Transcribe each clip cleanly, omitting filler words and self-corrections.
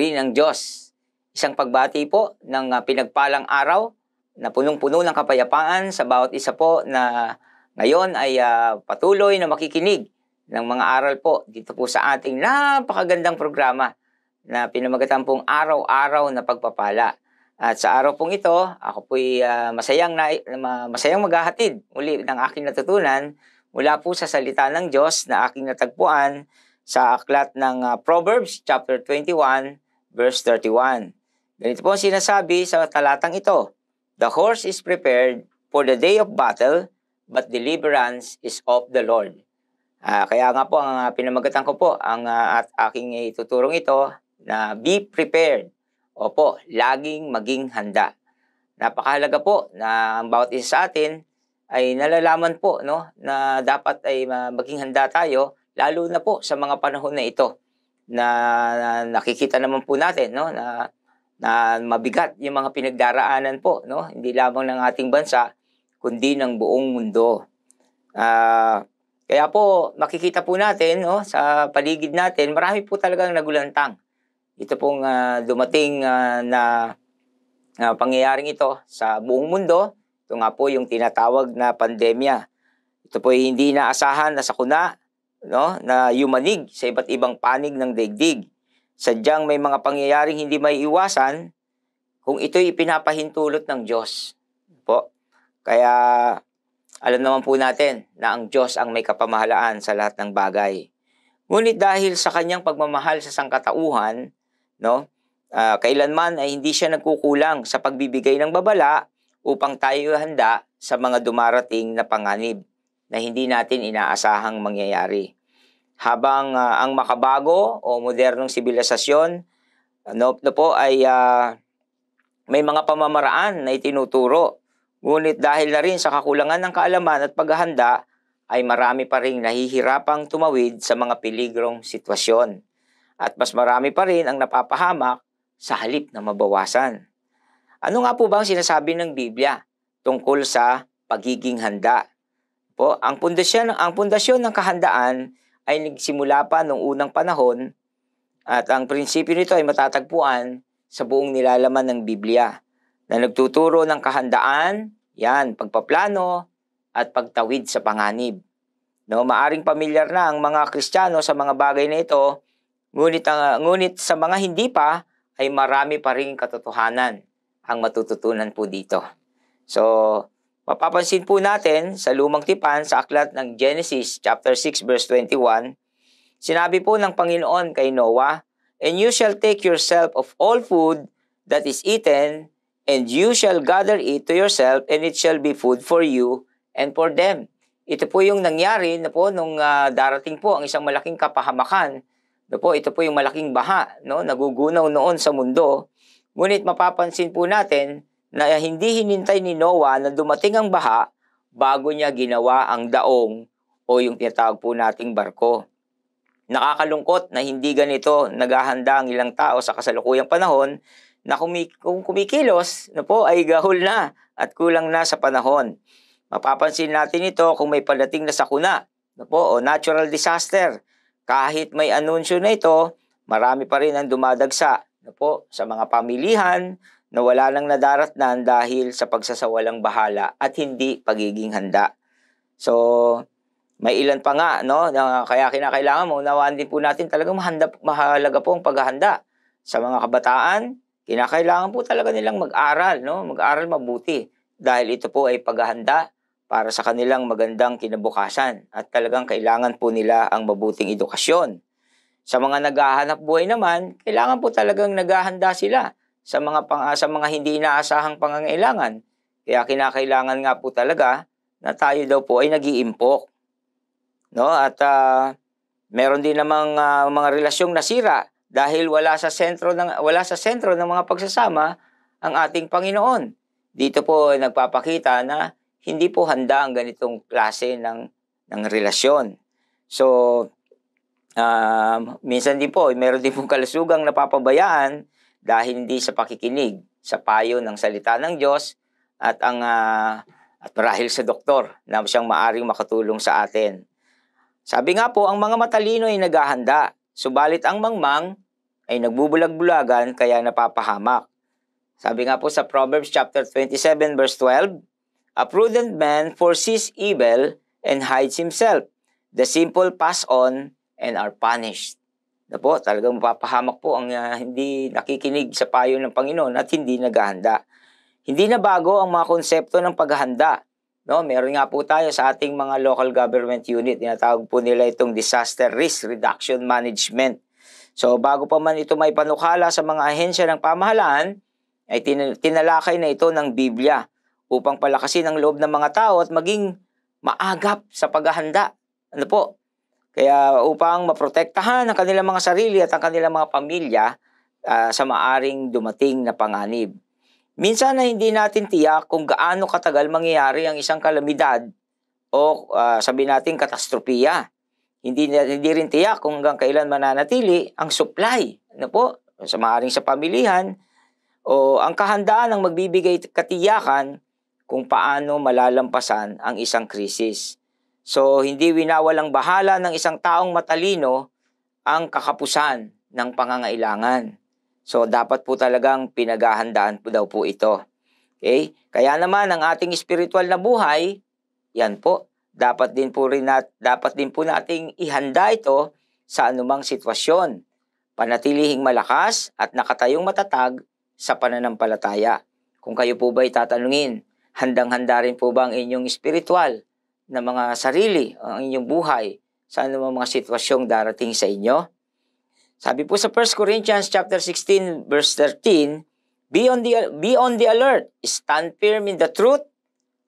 purihin ang Diyos. Isang pagbati po ng pinagpalang araw na punong-puno ng kapayapaan sa bawat isa po na ngayon ay patuloy na makikinig ng mga aral po dito po sa ating napakagandang programa na pinamagatan pong araw-araw na pagpapala. At sa araw pong ito, ako po'y masayang maghahatid uli ng aking natutunan mula po sa salita ng Diyos na aking natagpuan sa aklat ng Proverbs chapter 21 verse 31. Ganito po ang sinasabi sa talatang ito: "The horse is prepared for the day of battle, but deliverance is of the Lord." Kaya nga po ang pinamagatan ko po ang at aking ituturong ito na be prepared. Opo, laging maging handa. Napakahalaga po na ang bawat isa sa atin ay nalalaman po na dapat ay maging handa tayo, lalo na po sa mga panahon na ito na nakikita naman po natin na mabigat yung mga pinagdaraanan po, hindi lamang ng ating bansa kundi ng buong mundo. Kaya po makikita po natin sa paligid natin, marami po talagang nagulantang. Ito pong dumating na pangyayaring ito sa buong mundo. Ito nga po yung tinatawag na pandemya. Ito po ay hindi inaasahan na sakuna na yumanig sa iba't ibang panig ng daigdig. Sadyang may mga pangyayaring hindi may iwasan kung ito'y ipinapahintulot ng Diyos. Po. Kaya alam naman po natin na ang Diyos ang may kapamahalaan sa lahat ng bagay. Ngunit dahil sa kanyang pagmamahal sa sangkatauhan, kailanman ay hindi siya nagkukulang sa pagbibigay ng babala upang tayo handa sa mga dumarating na panganib na hindi natin inaasahang mangyayari. Habang ang makabago o modernong sibilisasyon ay may mga pamamaraan na itinuturo. Ngunit dahil na rin sa kakulangan ng kaalaman at paghahanda, ay marami pa rin nahihirapang tumawid sa mga peligrong sitwasyon. At mas marami pa rin ang napapahamak sa halip na mabawasan. Ano nga po ba ang sinasabi ng Biblia tungkol sa pagiging handa? Ang pundasyon ng kahandaan ay nagsimula pa noong unang panahon at ang prinsipyo nito ay matatagpuan sa buong nilalaman ng Biblia na nagtuturo ng kahandaan, pagpaplano at pagtawid sa panganib. Maaring pamilyar na ang mga Kristiyano sa mga bagay na ito, ngunit sa mga hindi pa ay marami pa ring katotohanan ang matututunan po dito. So, mapapansin po natin sa lumang tipan sa aklat ng Genesis chapter 6 verse 21, sinabi po ng Panginoon kay Noah, "And you shall take yourself of all food that is eaten, and you shall gather it to yourself, and it shall be food for you and for them." Ito po yung nangyari nung darating po ang isang malaking kapahamakan. Ito po yung malaking baha, nagugunaw noon sa mundo. Ngunit mapapansin po natin na hindi hinintay ni Noah na dumating ang baha bago niya ginawa ang daong o yung tinatawag po nating barko. Nakakalungkot na hindi ganito naghahanda ang ilang tao sa kasalukuyang panahon na kung kumikilos ay gahol na at kulang na sa panahon. Mapapansin natin ito kung may padating na sakuna o natural disaster. Kahit may anunsyo na ito, marami pa rin ang dumadagsa sa mga pamilihan na wala nang nadaratnan dahil sa pagsasawalang bahala at hindi pagiging handa. So, may ilan pa nga na kaya kinakailangan maunawaan din po natin talagang mahalaga po ang paghahanda. Sa mga kabataan, kinakailangan po talaga nilang mag-aral, mag-aral mabuti dahil ito po ay paghahanda para sa kanilang magandang kinabukasan at talagang kailangan po nila ang mabuting edukasyon. Sa mga naghahanap buhay naman, kailangan po talagang naghahanda sila sa mga hindi inaasahang pangangailangan. Kaya kinakailangan nga po talaga na tayo daw po ay nag-iimpok. At meron din namang mga relasyong nasira dahil wala sa sentro ng mga pagsasama ang ating Panginoon. Dito po ay nagpapakita na hindi po handa ang ganitong klase ng relasyon. So, minsan din po, meron din pong kalusugang napapabayaan dahil hindi sa pakikinig sa payo ng salita ng Diyos at marahil sa doktor na siyang maaring makatulong sa atin. Sabi nga po, ang mga matalino ay naghahanda, subalit ang mangmang ay nagbubulag-bulagan kaya napapahamak. Sabi nga po sa Proverbs chapter 27 verse 12, "A prudent man foresees evil and hides himself. The simple pass on and are punished." Na po, talagang mapapahamak po ang hindi nakikinig sa payo ng Panginoon at hindi naghahanda. Hindi na bago ang mga konsepto ng paghahanda. No, meron nga po tayo sa ating mga local government unit, tinatawag po nila itong Disaster Risk Reduction Management. So bago pa man ito may panukala sa mga ahensya ng pamahalaan, ay tinalakay na ito ng Biblia upang palakasin ang loob ng mga tao at maging maagap sa paghahanda. Ano po? Kaya upang maprotektahan ang kanilang mga sarili at ang kanilang mga pamilya sa maaring dumating na panganib. Minsan na hindi natin tiyak kung gaano katagal mangyayari ang isang kalamidad o sabi natin katastropiya. Hindi rin tiyak kung hanggang kailan mananatili ang supply. Ano po? Sa maaring sa pamilihan o ang kahandaan ang magbibigay katiyakan kung paano malalampasan ang isang krisis. So, hindi winawalang bahala ng isang taong matalino ang kakapusan ng pangangailangan. So, dapat po talagang pinaghahandaan po daw po ito. Okay? Kaya naman, ang ating spiritual na buhay, yan po, dapat din po nating ihanda ito sa anumang sitwasyon. Panatilihing malakas at nakatayong matatag sa pananampalataya. Kung kayo po ba'y tatanungin, handang-handa rin po ba ang inyong spiritual na mga sarili, ang inyong buhay sa anumang mga sitwasyong darating sa inyo? Sabi po sa 1 Corinthians chapter 16 verse 13, be on the alert, stand firm in the truth,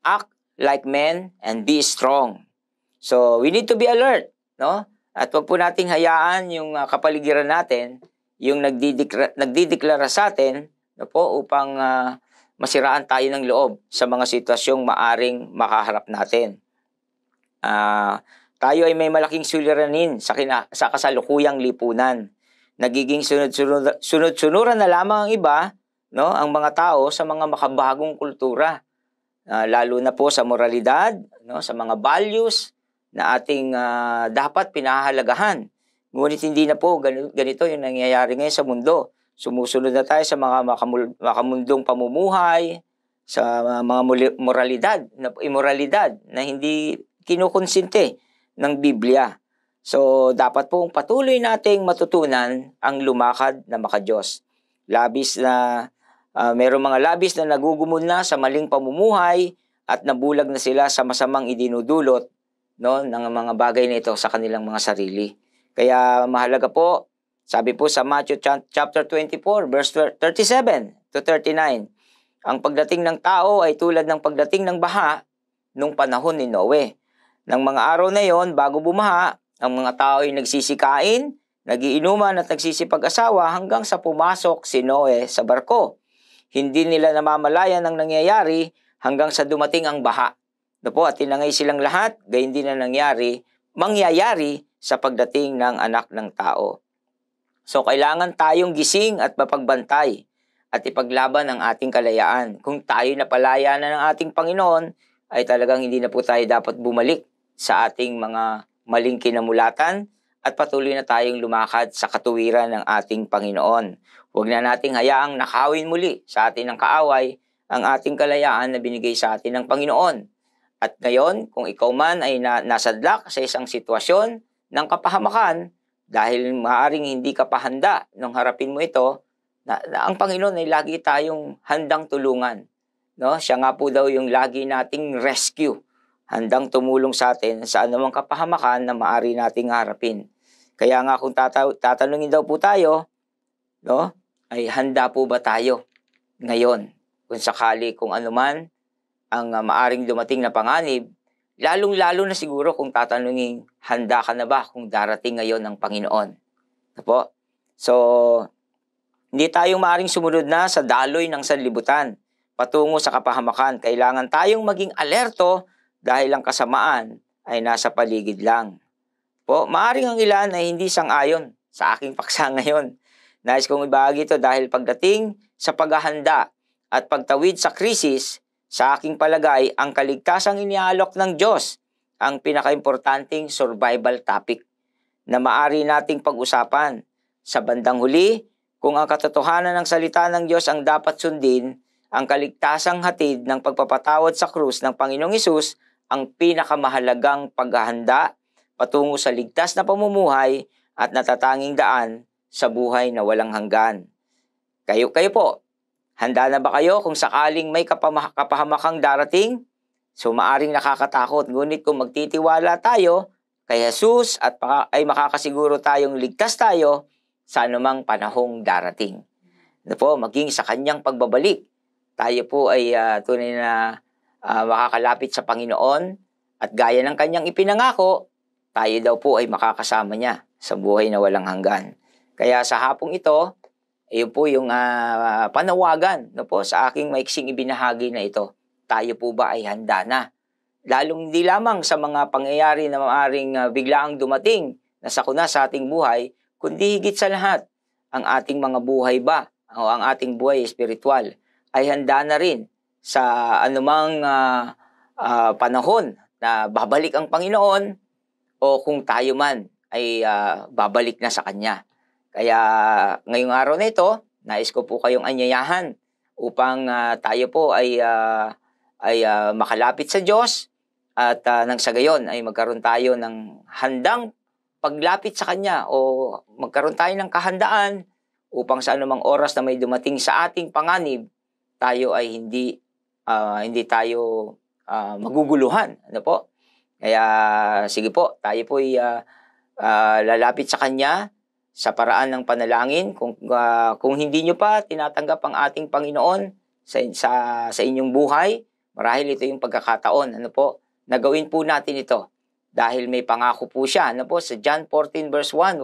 act like men, and be strong. So, we need to be alert, no? At wag po nating hayaan yung kapaligiran natin, yung nagdideklara sa atin, no po, upang masiraan tayo ng loob sa mga sitwasyong maaring makaharap natin. Tayo ay may malaking suliranin sa kasalukuyang lipunan. Nagiging sunod-sunuran na lamang ang iba, no, ang mga tao sa mga makabagong kultura. Lalo na po sa moralidad, no, sa mga values na ating dapat pinahahalagahan. Ngunit hindi na po ganito yung nangyayari ngayon sa mundo. Sumusunod na tayo sa mga makamundong pamumuhay, sa mga immoralidad na hindi kinukonsinte ng Biblia. So, dapat pong patuloy nating matutunan ang lumakad na makadiyos. Mayroong mga labis na nagugumon na sa maling pamumuhay at nabulag na sila sa masamang idinudulot, no, ng mga bagay na ito sa kanilang mga sarili. Kaya mahalaga po, sabi po sa Matthew chapter 24 verse 37 to 39, ang pagdating ng tao ay tulad ng pagdating ng baha nung panahon ni Noe. Nang mga araw na yon, bago bumaha, ang mga tao ay nagsisikain, nagiinuman at nagsisipag-asawa hanggang sa pumasok si Noe sa barko. Hindi nila namamalayan ang nangyayari hanggang sa dumating ang baha. At tinangay silang lahat, gayon din na mangyayari sa pagdating ng anak ng tao. So, kailangan tayong gising at mapagbantay at ipaglaban ang ating kalayaan. Kung tayo napalaya na ng ating Panginoon, ay talagang hindi na po tayo dapat bumalik sa ating mga maling kinamulatan at patuloy na tayong lumakad sa katuwiran ng ating Panginoon. Huwag na nating hayaang nakawin muli sa atin ng kaaway ang ating kalayaan na binigay sa atin ng Panginoon. At ngayon, kung ikaw man ay nasadlak sa isang sitwasyon ng kapahamakan, dahil maaaring hindi ka pa handa nung harapin mo ito, na ang Panginoon ay lagi tayong handang tulungan. No? Siya nga po daw yung lagi nating rescue, handang tumulong sa atin sa anumang kapahamakan na maaari nating harapin. Kaya nga kung tatanungin daw po tayo, no, ay handa po ba tayo ngayon? Kung sakali kung anuman ang maaring dumating na panganib, lalong-lalo na siguro kung tatanungin, handa ka na ba kung darating ngayon ang Panginoon? Apo? So, hindi tayong maaring sumunod na sa daloy ng sanlibutan patungo sa kapahamakan. Kailangan tayong maging alerto dahil ang kasamaan ay nasa paligid lang. Maaring ang ilan ay hindi sang-ayon sa aking paksa ngayon. Nais kong ibahagi ito dahil pagdating sa paghahanda at pagtawid sa krisis, sa aking palagay, ang kaligtasang inialok ng Diyos ang pinakaimportanteng survival topic na maaari nating pag-usapan. Sa bandang huli, kung ang katotohanan ng salita ng Diyos ang dapat sundin, ang kaligtasang hatid ng pagpapatawad sa krus ng Panginoong Hesus ang pinakamahalagang paghahanda patungo sa ligtas na pamumuhay at natatanging daan sa buhay na walang hanggan. Kayo po, handa na ba kayo kung sakaling may kapahamakang darating? So maaring nakakatakot, ngunit kung magtitiwala tayo kay Jesus at ay makakasiguro tayong ligtas tayo sa anumang panahong darating. Maging sa kanyang pagbabalik, tayo po ay tunay na makakalapit sa Panginoon at gaya ng kanyang ipinangako, tayo daw po ay makakasama niya sa buhay na walang hanggan. Kaya sa hapong ito, ayun po yung panawagan sa aking maiksing ibinahagi na ito. Tayo po ba ay handa na? Lalong hindi lamang sa mga pangyayari na maaaring biglaang dumating na sakuna sa ating buhay, kundi higit sa lahat, ang ating mga buhay ba o ang ating buhay espiritual ay handa na rin sa anumang panahon na babalik ang Panginoon o kung tayo man ay babalik na sa Kanya. Kaya ngayong araw na ito, nais ko po kayong anyayahan upang tayo po ay makalapit sa Diyos at nang sa gayon ay magkaroon tayo ng handang paglapit sa Kanya o magkaroon tayo ng kahandaan upang sa anumang oras na may dumating sa ating panganib, tayo ay hindi tayo maguguluhan. Kaya sige po, tayo po ay lalapit sa Kanya sa paraan ng panalangin. Kung hindi nyo pa tinatanggap ang ating Panginoon sa inyong buhay, marahil ito yung pagkakataon. Nagawin po natin ito dahil may pangako po siya. Sa John 14 verse 1,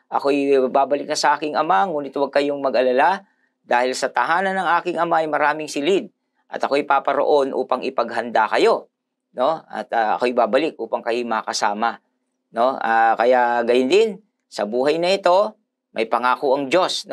ako'y babalik na sa aking Ama, ngunit huwag kayong mag-alala dahil sa tahanan ng aking Ama ay maraming silid at ako'y paparoon upang ipaghanda kayo. At ako'y babalik upang kayo makasama. Kaya gayon din, sa buhay na ito, may pangako ang Diyos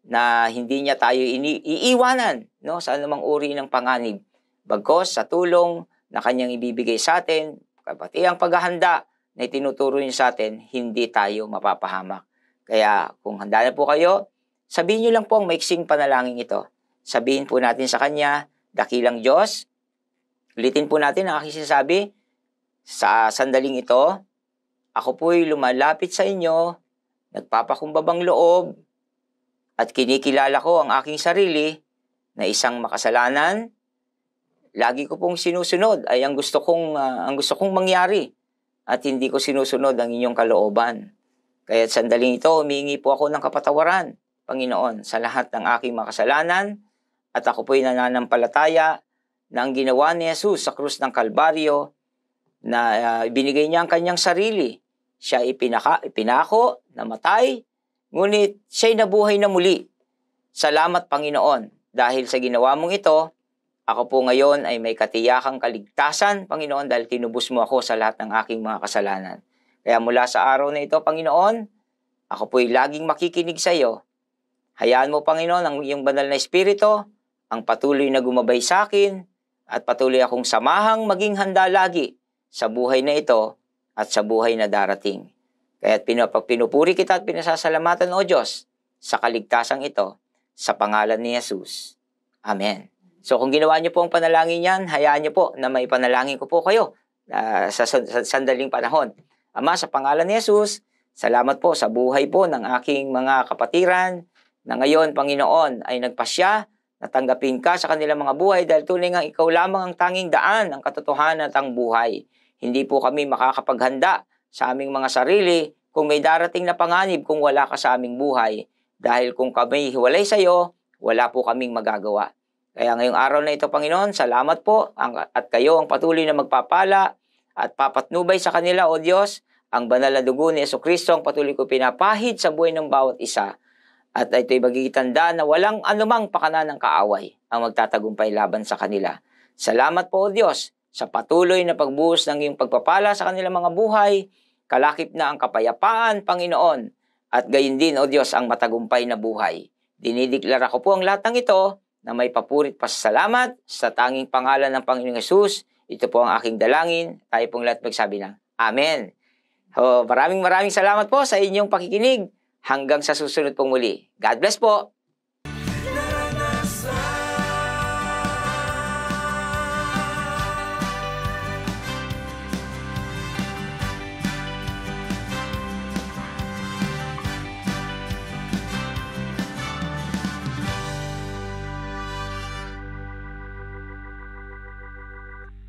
na hindi niya tayo iiwanan sa anumang uri ng panganib. Bagkos sa tulong na kanyang ibibigay sa atin, pati ang paghahanda na itinuturo niya sa atin, hindi tayo mapapahamak. Kaya kung handa na po kayo, sabihin niyo lang po ang maiksing panalangin ito. Sabihin po natin sa Kanya, dakilang Diyos. Ulitin po natin ang aking sinasabi. Sa sandaling ito, ako po'y lumalapit sa inyo, nagpapakumbabang loob, at kinikilala ko ang aking sarili na isang makasalanan. Lagi ko pong sinusunod ay ang gusto kong mangyari at hindi ko sinusunod ang inyong kalooban. Kaya sandaling ito, humingi po ako ng kapatawaran, Panginoon, sa lahat ng aking makasalanan at ako po'y nananampalataya na ang ginawa ni Jesus sa krus ng Kalbaryo na ibinigay niya ang kanyang sarili. Siya ipinako, namatay, ngunit siya'y nabuhay na muli. Salamat, Panginoon, dahil sa ginawa mong ito, ako po ngayon ay may katiyakang kaligtasan, Panginoon, dahil tinubos mo ako sa lahat ng aking mga kasalanan. Kaya mula sa araw na ito, Panginoon, ako po'y laging makikinig sa iyo. Hayaan mo, Panginoon, ang iyong banal na espiritu, ang patuloy na gumabay sa akin, at patuloy akong samahang maging handa lagi sa buhay na ito at sa buhay na darating. Kaya pinupuri kita at pinasasalamatan, O Diyos, sa kaligtasang ito, sa pangalan ni Jesus. Amen. So kung ginawa niyo po ang panalangin yan, hayaan niyo po na may panalangin ko po kayo sa sandaling panahon. Ama, sa pangalan ni Jesus, salamat po sa buhay po ng aking mga kapatiran na ngayon, Panginoon, ay nagpasya na tanggapin ka sa kanilang mga buhay dahil tunay nga ikaw lamang ang tanging daan, ang katotohanan at ang buhay. Hindi po kami makakapaghanda sa aming mga sarili kung may darating na panganib kung wala ka sa aming buhay. Dahil kung kami hiwalay sa iyo, wala po kaming magagawa. Kaya ngayong araw na ito, Panginoon, salamat po at kayo ang patuloy na magpapala at papatnubay sa kanila, O Diyos, ang banal na dugo ni Jesucristo ang patuloy ko pinapahid sa buhay ng bawat isa. At ito'y magiging tanda na walang anumang pakana ng kaaway ang magtatagumpay laban sa kanila. Salamat po, O Diyos, sa patuloy na pagbuhos ng iyong pagpapala sa kanilang mga buhay, kalakip na ang kapayapaan, Panginoon, at gayon din, O Diyos, ang matagumpay na buhay. Dinideklara ko po ang lahat ng ito na may papurit pasasalamat sa tanging pangalan ng Panginoong Hesus. Ito po ang aking dalangin. Tayo pong lahat magsabi ng Amen. Maraming salamat po sa inyong pakikinig. Hanggang sa susunod pong muli. God bless po!